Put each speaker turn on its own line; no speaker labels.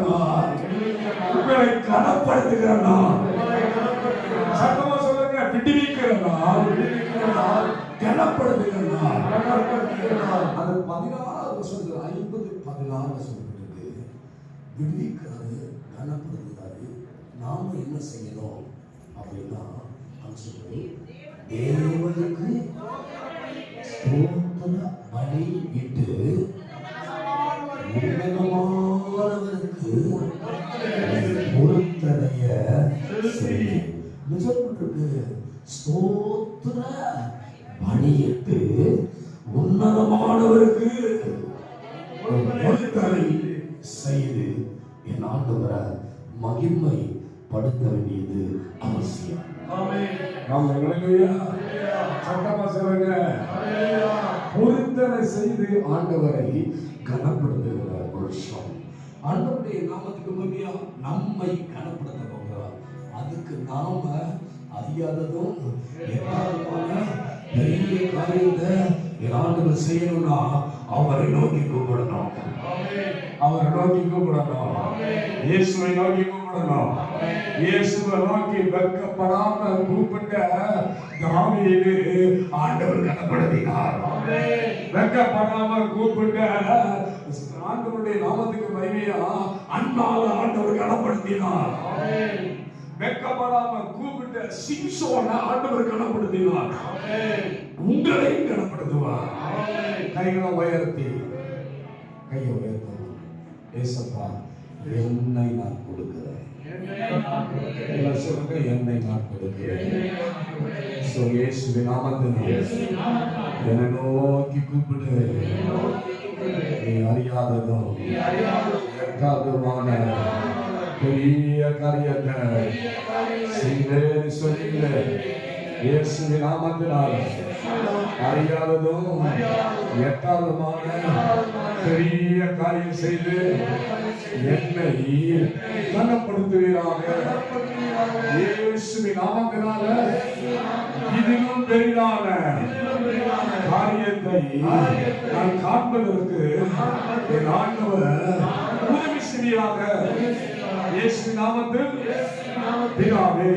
நாள், உங்களை கனப்படுத்துகிற நாள். சத்தமா சொல்லுங்க, விடுவிக்கிற நாள், கனப்படுத்துகிற நாள். அது 16 வருஷத்துல 50-16 சொல்லப்பட்டது. விடுவிக்கிறாரு, கனப்படுத்துகிறாரு. நாம என்ன செய்யணும் அப்படின்னா, தேவனுக்கு ஸ்தோத்திர பலி இட்டு உன்னதமானவருக்கு பொருத்தனைய செய்யும். ஸ்தோத்திர பலியிட்டு உன்னதமானவருக்கு பொருத்தனை செய்து என் ஆண்டவரை மகிமை படுத்த வேண்டியது அவசியம். சட்டமா சொல்லுங்க, பொருத்தனை செய்து ஆண்டவரை கனப்படுத்துகிற வருஷம். ஆண்டவருடைய நாமத்துக்கு மகிமையா நம்மை கனப்படுத்த போகிறார். அதுக்கு நாம அறியாததும் எட்டாததுமான பெரிய காரியத்தை ஆண்டவர் செய்யணும்னா அவரை நோக்கி கூப்பிடணும், அவரை நோக்கி கூப்பிடணும், இயேசுவை நோக்கி கூப்பிடணும். இயேசுவை நோக்கி வெட்கப்படாம கூப்பிட்ட தாவீது ஆண்டவர் கனப்படுத்தினார். வெட்கப்படாம கூப்பிட்ட ஆண்டவருடைய நாமத்துக்கு மகிமையா அன்னால ஆண்டவர் கனப்படுத்தினார். வெட்கப்படாம கூப்பிட்ட சிம்சோன ஆண்டவர் கனப்படுத்தினார். உங்களையும் கனப்படுத்துவார். கைகளை உயர்த்தி, கையை உயர்த்தணும். ஏசப்பா, என்னை நான் கொடுக்கிறேன். சொல்லுங்க, என்னை நான் கொடுக்கிறேன். இயேசுவின் நாமத்தில் என்னை நோக்கி கூப்பிடு. நீ அறியாததும் எட்டாததுமான பெரிய காரியத்தை செய்வேன் சொல்லுங்க. இயேசுவின் நாமத்தினால் அறியாததும் எட்டாததுமான பெரிய காரியம் செய்து என்னை கனப்படுத்துவீராக. இயேசுவின் நாமத்தினால இதிலும் பெரிதான காரியத்தை நான் காண்பதற்கு என் ஆண்டவர் உதவி செய்வீராக. இயேசுவின் நாமத்தில் பிதாவே.